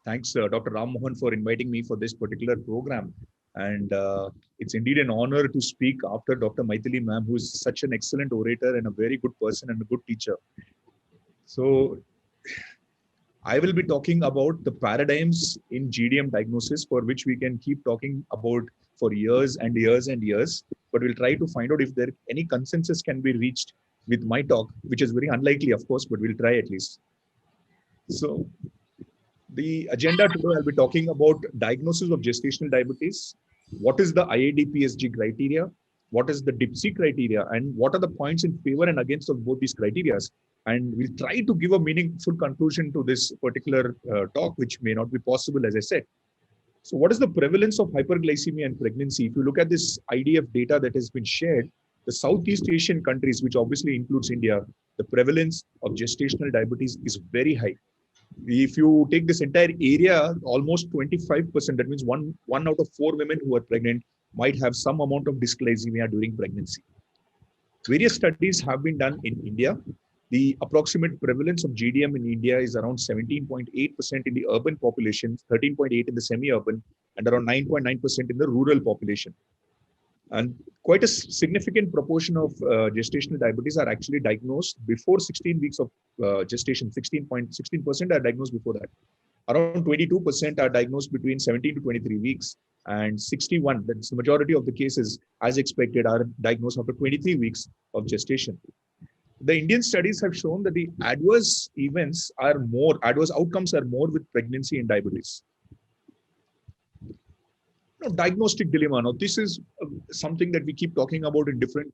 Thanks, Dr. Ram Mohan, for inviting me for this particular program. And it's indeed an honor to speak after Dr. Maithili ma'am, who is such an excellent orator and a very good person and a good teacher. So I will be talking about the paradigms in GDM diagnosis, for which we can keep talking about for years and years and years. But we'll try to find out if there any consensus can be reached with my talk, which is very unlikely, of course, but we'll try at least. So the agenda today, I'll be talking about diagnosis of gestational diabetes. What is the IAD-PSG criteria? What is the DIPSI criteria? And what are the points in favor and against of both these criteria? And we'll try to give a meaningful conclusion to this particular talk, which may not be possible, as I said. So what is the prevalence of hyperglycemia in pregnancy? If you look at this IDF data that has been shared, the Southeast Asian countries, which obviously includes India, the prevalence of gestational diabetes is very high. If you take this entire area, almost 25%, that means one out of 4 women who are pregnant might have some amount of dysglycemia during pregnancy. Various studies have been done in India. The approximate prevalence of GDM in India is around 17.8% in the urban population, 13.8% in the semi-urban, and around 9.9% in the rural population. And quite a significant proportion of gestational diabetes are actually diagnosed before 16 weeks of gestation. 16% are diagnosed before that. Around 22% are diagnosed between 17 to 23 weeks. And 61, that's the majority of the cases, as expected, are diagnosed after 23 weeks of gestation. The Indian studies have shown that the adverse outcomes are more with pregnancy and diabetes. Diagnostic dilemma. Now, this is something that we keep talking about in different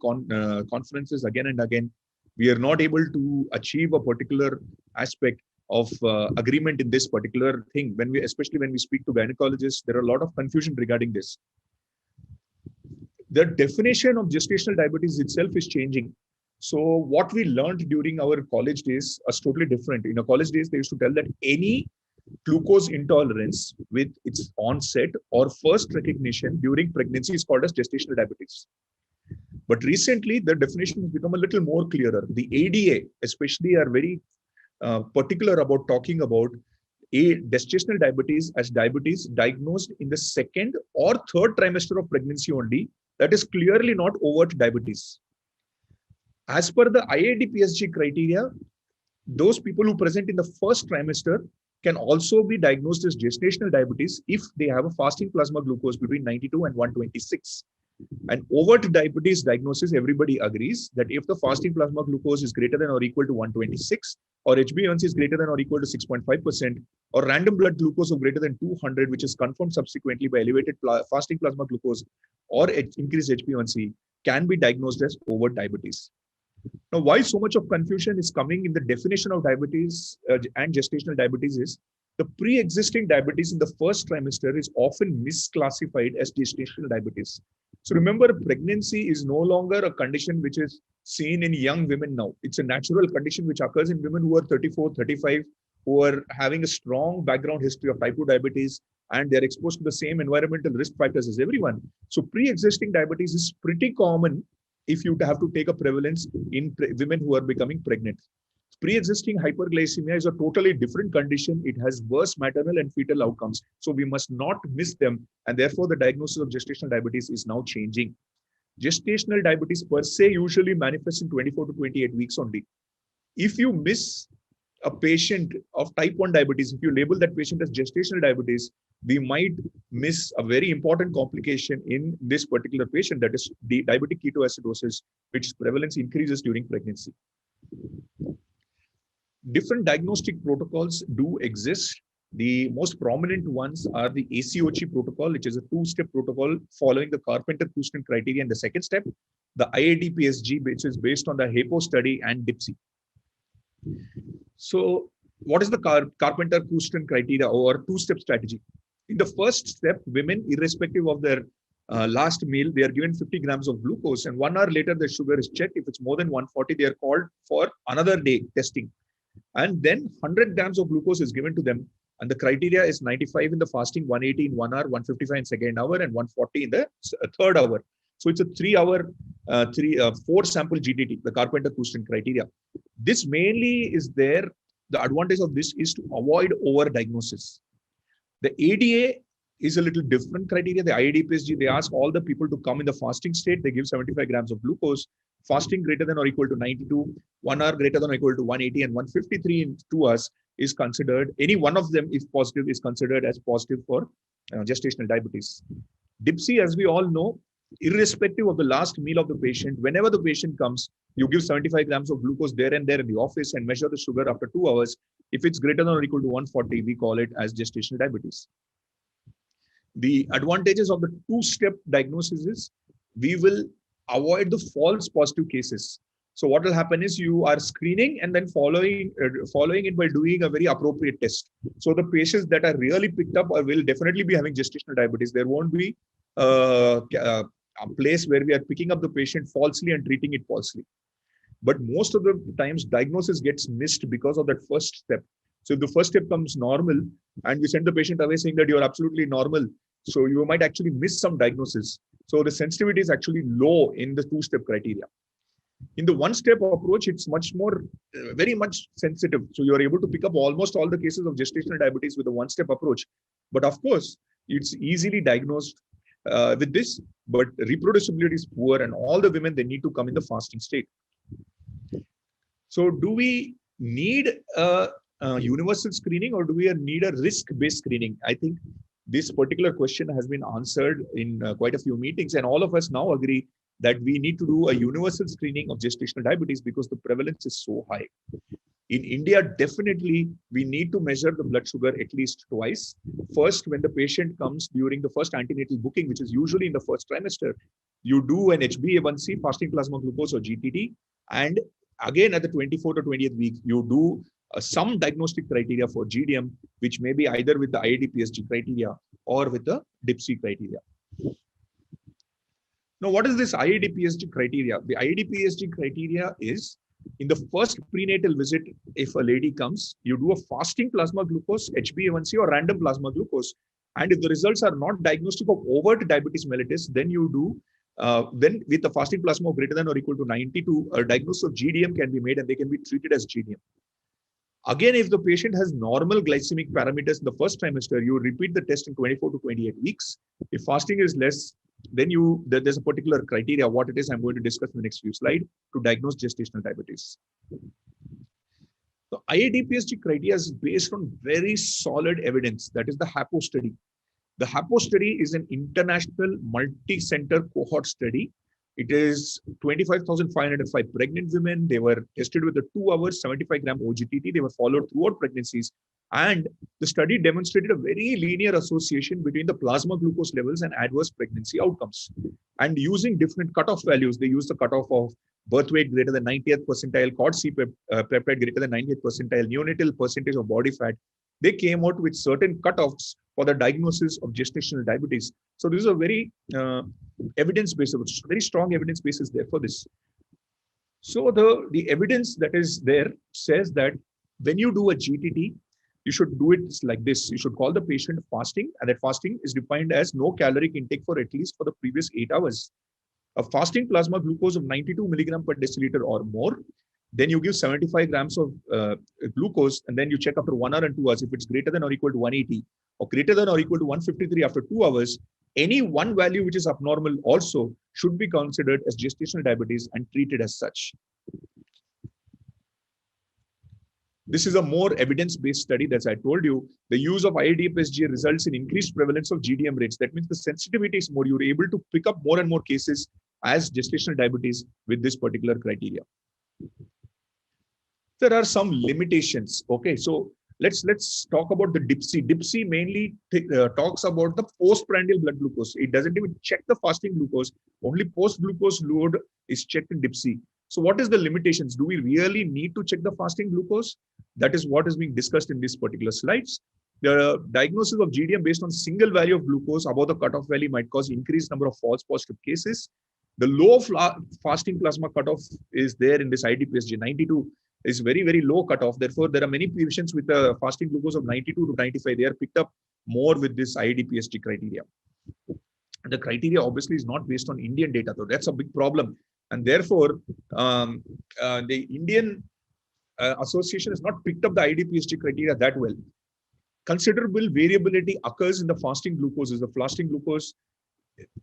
conferences again and again. We are not able to achieve a particular aspect of agreement in this particular thing. Especially when we speak to gynecologists, there are a lot of confusion regarding this. The definition of gestational diabetes itself is changing. So what we learned during our college days is totally different. In our college days, they used to tell that any glucose intolerance with its onset or first recognition during pregnancy is called as gestational diabetes. But recently, the definition has become a little more clearer. The ADA especially are very particular about talking about gestational diabetes as diabetes diagnosed in the second or third trimester of pregnancy only. That is clearly not overt diabetes. As per the IAD-PSG criteria, those people who present in the first trimester can also be diagnosed as gestational diabetes if they have a fasting plasma glucose between 92 and 126. And overt diabetes diagnosis, everybody agrees that if the fasting plasma glucose is greater than or equal to 126, or HbA1c is greater than or equal to 6.5%, or random blood glucose of greater than 200, which is confirmed subsequently by elevated fasting plasma glucose or increased HbA1c, can be diagnosed as overt diabetes. Now, why so much of confusion is coming in the definition of diabetes and gestational diabetes is the pre-existing diabetes in the first trimester is often misclassified as gestational diabetes. So remember, pregnancy is no longer a condition which is seen in young women now. It's a natural condition which occurs in women who are 34, 35, who are having a strong background history of type 2 diabetes, and they're exposed to the same environmental risk factors as everyone. So pre-existing diabetes is pretty common if you have to take a prevalence in women who are becoming pregnant. Pre-existing hyperglycemia is a totally different condition. It has worse maternal and fetal outcomes. So we must not miss them. And therefore, the diagnosis of gestational diabetes is now changing. Gestational diabetes per se usually manifests in 24 to 28 weeks only. If you miss a patient of type 1 diabetes, if you label that patient as gestational diabetes, we might miss a very important complication in this particular patient, that is the diabetic ketoacidosis, which prevalence increases during pregnancy. Different diagnostic protocols do exist. The most prominent ones are the ACOG protocol, which is a 2-step protocol following the Carpenter-Houston criteria in the second step, the IAD-PSG, which is based on the HAPO study, and DIPSI. So what is the Carpenter-Houston criteria or 2-step strategy? In the first step, women, irrespective of their last meal, they are given 50 grams of glucose, and 1 hour later, the sugar is checked. If it's more than 140, they are called for another day testing. And then 100 grams of glucose is given to them. And the criteria is 95 in the fasting, 180 in 1 hour, 155 in second hour, and 140 in the third hour. So it's a 3-hour, 4-sample GTT, the Carpenter-Houston criteria. This mainly is there. The advantage of this is to avoid over-diagnosis. The ADA is a little different criteria. The IAD-PSG, they ask all the people to come in the fasting state. They give 75 grams of glucose, fasting greater than or equal to 92, 1 hour greater than or equal to 180, and 153 in 2 hours is considered, any one of them, if positive, is considered as positive for gestational diabetes. DIPSI, as we all know, irrespective of the last meal of the patient, whenever the patient comes, you give 75 grams of glucose there and there in the office and measure the sugar after 2 hours. If it's greater than or equal to 140, we call it as gestational diabetes. The advantages of the two-step diagnosis is we will avoid the false positive cases. So what will happen is you are screening and then following it by doing a very appropriate test. So the patients that are really picked up will definitely be having gestational diabetes. There won't be a place where we are picking up the patient falsely and treating it falsely. But most of the times diagnosis gets missed because of that first step. So if the first step comes normal and we send the patient away saying that you're absolutely normal, so you might actually miss some diagnosis. So the sensitivity is actually low in the two-step criteria. In the one-step approach, it's much more, very much sensitive. So you're able to pick up almost all the cases of gestational diabetes with a one-step approach. But of course, it's easily diagnosed with this, but reproducibility is poor and all the women, they need to come in the fasting state. So do we need a universal screening or do we need a risk-based screening? I think this particular question has been answered in quite a few meetings, and all of us now agree that we need to do a universal screening of gestational diabetes because the prevalence is so high. In India, definitely, we need to measure the blood sugar at least twice. First, when the patient comes during the first antenatal booking, which is usually in the first trimester, you do an HbA1c, fasting plasma glucose or GTT, and again at the 24th or 20th week, you do some diagnostic criteria for GDM, which may be either with the IAD-PSG criteria or with the DIPSI criteria. Now, what is this IAD-PSG criteria? The IAD-PSG criteria is in the first prenatal visit, if a lady comes, you do a fasting plasma glucose, HbA1c or random plasma glucose. And if the results are not diagnostic of overt diabetes mellitus, then you do then with the fasting plasma greater than or equal to 92, a diagnosis of GDM can be made and they can be treated as GDM. Again, if the patient has normal glycemic parameters in the first trimester, you repeat the test in 24 to 28 weeks. If fasting is less, then there's a particular criteria, what it is I'm going to discuss in the next few slides to diagnose gestational diabetes. The IAD-PSG criteria is based on very solid evidence. That is the HAPO study. The HAPO study is an international multi-center cohort study. It is 25,505 pregnant women. They were tested with a 2 hours, 75 gram OGTT. They were followed throughout pregnancies. And the study demonstrated a very linear association between the plasma glucose levels and adverse pregnancy outcomes. And using different cutoff values, they used the cutoff of birth weight greater than 90th percentile, COD-C peptide greater than 90th percentile, neonatal percentage of body fat. They came out with certain cutoffs for the diagnosis of gestational diabetes. So this is a very evidence-based, very strong evidence base is there for this. So the evidence that is there says that when you do a GTT, you should do it like this. You should call the patient fasting, and that fasting is defined as no caloric intake for at least for the previous 8 hours. A fasting plasma glucose of 92 milligram per deciliter or more. Then you give 75 grams of glucose, and then you check after 1 hour and 2 hours. If it's greater than or equal to 180 or greater than or equal to 153 after 2 hours, any one value which is abnormal also should be considered as gestational diabetes and treated as such. This is a more evidence-based study that I told you. The use of IAD-PSG results in increased prevalence of GDM rates. That means the sensitivity is more. You're able to pick up more and more cases as gestational diabetes with this particular criteria. There are some limitations. Okay, so let's talk about the DIPSI. DIPSI mainly talks about the postprandial blood glucose. It doesn't even check the fasting glucose. Only post-glucose load is checked in DIPSI. So what is the limitations? Do we really need to check the fasting glucose? That is what is being discussed in these particular slides. The diagnosis of GDM based on single value of glucose above the cutoff value might cause increased number of false positive cases. The low fasting plasma cutoff is there in this IAD-PSG. 92 is very, very low cutoff. Therefore, there are many patients with a fasting glucose of 92 to 95. They are picked up more with this IAD-PSG criteria. The criteria obviously is not based on Indian data, though. That's a big problem. And therefore, the Indian association has not picked up the IAD-PSG criteria that well. considerable variability occurs in the fasting glucoses. The fasting glucose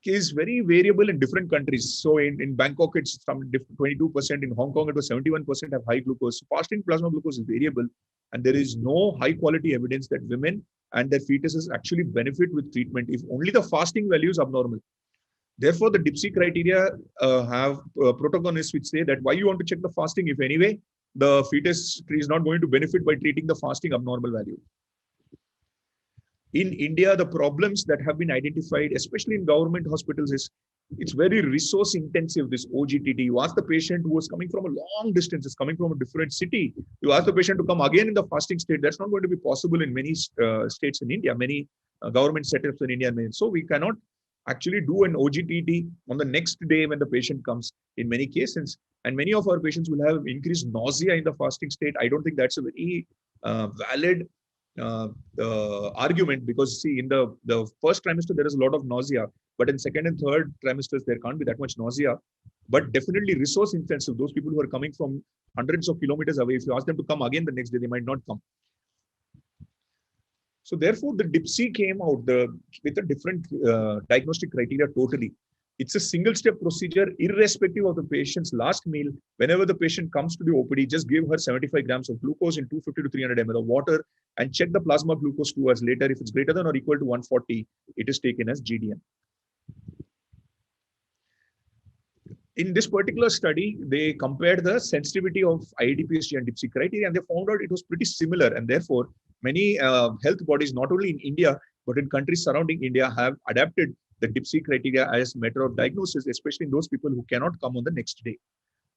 is very variable in different countries. So in Bangkok, it's some 22%. In Hong Kong, it was 71% have high glucose. So fasting plasma glucose is variable. And there is no high quality evidence that women and their fetuses actually benefit with treatment if only the fasting value is abnormal. Therefore, the DIPSI criteria have protagonists which say that why you want to check the fasting if anyway the fetus is not going to benefit by treating the fasting abnormal value. In India, the problems that have been identified, especially in government hospitals, is it's very resource intensive, this OGTT. You ask the patient who was coming from a long distance, is coming from a different city, you ask the patient to come again in the fasting state. That's not going to be possible in many states in India, many government setups in India. So we cannot actually do an OGTT on the next day when the patient comes in many cases. And many of our patients will have increased nausea in the fasting state. I don't think that's a very valid argument, because see, in the first trimester there is a lot of nausea, but in second and third trimesters there can't be that much nausea. But definitely resource intensive, those people who are coming from hundreds of kilometers away, if you ask them to come again the next day, they might not come. So therefore the DIPSI came out with a different diagnostic criteria totally. It's a single step procedure irrespective of the patient's last meal. Whenever the patient comes to the OPD, just give her 75 grams of glucose in 250 to 300 ml of water and check the plasma glucose 2 hours later. If it's greater than or equal to 140, it is taken as GDM. In this particular study, they compared the sensitivity of IAD-PSG and DIPSI criteria, and they found out it was pretty similar. And therefore, many health bodies, not only in India, but in countries surrounding India, have adapted the DIPSI criteria as method of diagnosis, especially in those people who cannot come on the next day.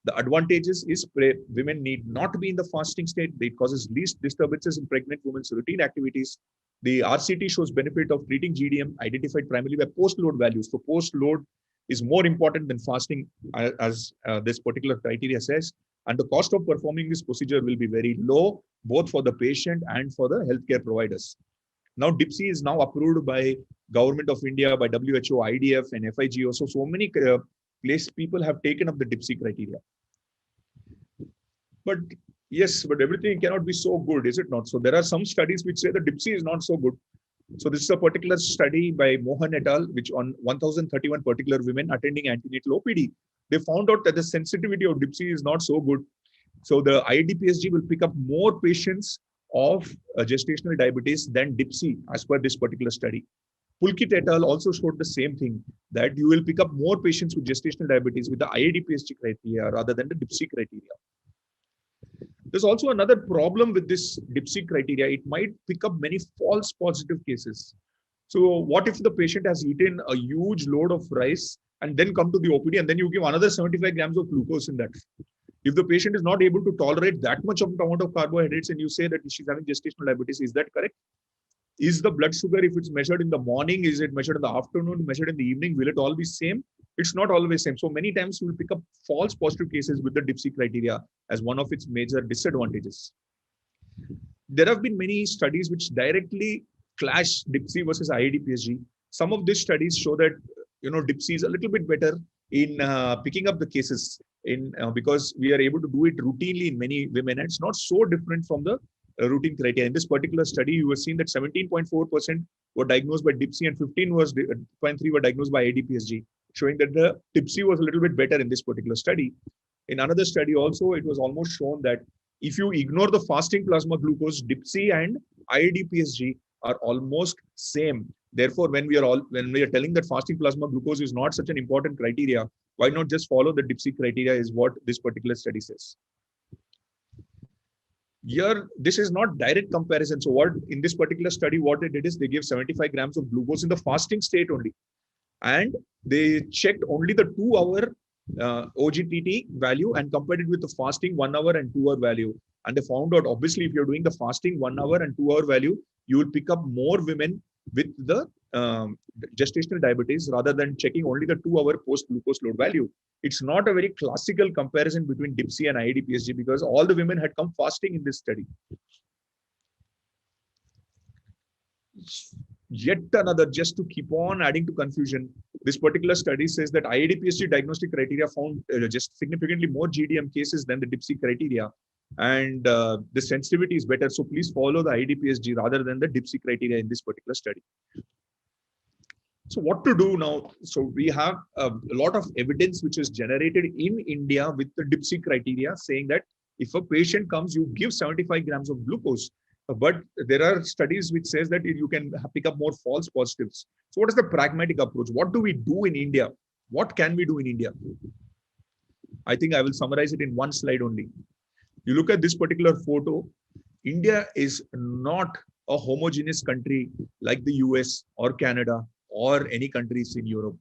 The advantages is women need not be in the fasting state. It causes least disturbances in pregnant women's routine activities. The RCT shows benefit of treating GDM identified primarily by post-load values. So post-load is more important than fasting, as this particular criteria says. And the cost of performing this procedure will be very low, both for the patient and for the healthcare providers. Now, DIPSI is now approved by Government of India, by WHO, IDF, and FIGO. So many people have taken up the DIPSI criteria. But yes, but everything cannot be so good, is it not? So there are some studies which say the DIPSI is not so good. So this is a particular study by Mohan et al., which on 1,031 particular women attending antenatal OPD, they found out that the sensitivity of DIPSI is not so good. So the IAD-PSG will pick up more patients of gestational diabetes than DIPSI as per this particular study. Pulkit et al. Also showed the same thing, that you will pick up more patients with gestational diabetes with the IAD-PSG criteria rather than the DIPSI criteria. There's also another problem with this DIPSI criteria. It might pick up many false positive cases. So what if the patient has eaten a huge load of rice and then come to the OPD and then you give another 75 grams of glucose in that? If the patient is not able to tolerate that much of amount of carbohydrates and you say that she's having gestational diabetes, is that correct? Is the blood sugar, if it's measured in the morning, is it measured in the afternoon, measured in the evening, will it all be same? It's not always same. So many times we will pick up false positive cases with the DIPSI criteria as one of its major disadvantages. There have been many studies which directly clash DIPSI versus IAD-PSG. Some of these studies show that DIPSI is a little bit better in picking up the cases because we are able to do it routinely in many women, and it's not so different from the routine criteria. In this particular study, you were seeing that 17.4% were diagnosed by DIPSI and 15.3% were diagnosed by IAD-PSG, showing that the DIPSI was a little bit better in this particular study. In another study also, it was almost shown that if you ignore the fasting plasma glucose, DIPSI and IAD-PSG are almost same. Therefore, when we are telling that fasting plasma glucose is not such an important criteria, why not just follow the DIPSI criteria is what this particular study says. Here, this is not direct comparison. So what in this particular study, what they did is they gave 75 grams of glucose in the fasting state only. And they checked only the 2-hour OGTT value and compared it with the fasting 1 hour and 2 hour value. And they found out, obviously, if you're doing the fasting 1 hour and 2 hour value, you will pick up more women with the gestational diabetes rather than checking only the 2-hour post-glucose load value. It's not a very classical comparison between DIPSI and IAD-PSG because all the women had come fasting in this study. Yet another, just to keep on adding to confusion, this particular study says that IAD-PSG diagnostic criteria found just significantly more GDM cases than the DIPSI criteria. and the sensitivity is better. So please follow the IDPSG rather than the DIPSI criteria in this particular study. So what to do now? So we have a lot of evidence which is generated in India with the DIPSI criteria saying that if a patient comes, you give 75 grams of glucose. But there are studies which says that you can pick up more false positives. So what is the pragmatic approach? What do we do in India? What can we do in India? I think I will summarize it in one slide only. You look at this particular photo, India is not a homogeneous country like the US or Canada or any countries in Europe.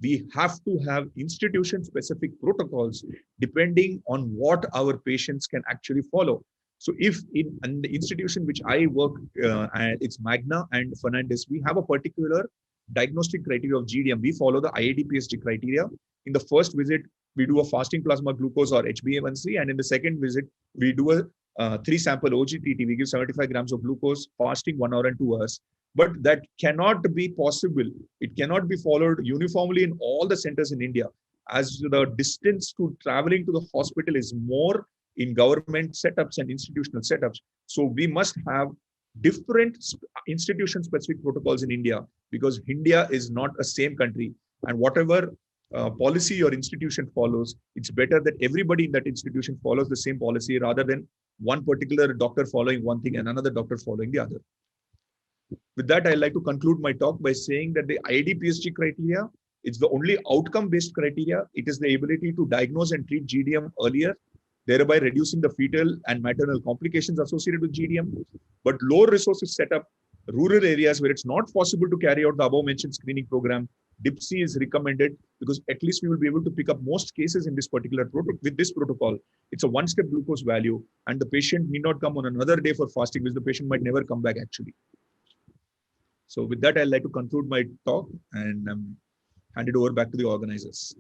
We have to have institution specific protocols depending on what our patients can actually follow. So if in the institution which I work, and it's Magna and Fernandez, we have a particular diagnostic criteria of GDM. We follow the IADPSG criteria. In the first visit, we do a fasting plasma glucose or HbA1c, and in the second visit, we do a 3-sample OGTT. We give 75 grams of glucose, fasting 1 hour and 2 hours. But that cannot be possible. It cannot be followed uniformly in all the centers in India, as the distance to traveling to the hospital is more in government setups and institutional setups. So we must have different institution specific protocols in India, because India is not a same country, and whatever policy your institution follows, it's better that everybody in that institution follows the same policy rather than one particular doctor following one thing and another doctor following the other. With that, I'd like to conclude my talk by saying that the IADPSG criteria is the only outcome-based criteria. It is the ability to diagnose and treat GDM earlier, thereby reducing the fetal and maternal complications associated with GDM. But low resources set up rural areas where it's not possible to carry out the above mentioned screening program, DIPSI is recommended, because at least we will be able to pick up most cases in this particular with this protocol. It's a one-step glucose value, and the patient need not come on another day for fasting, because the patient might never come back actually. So with that, I'd like to conclude my talk and hand it over back to the organizers.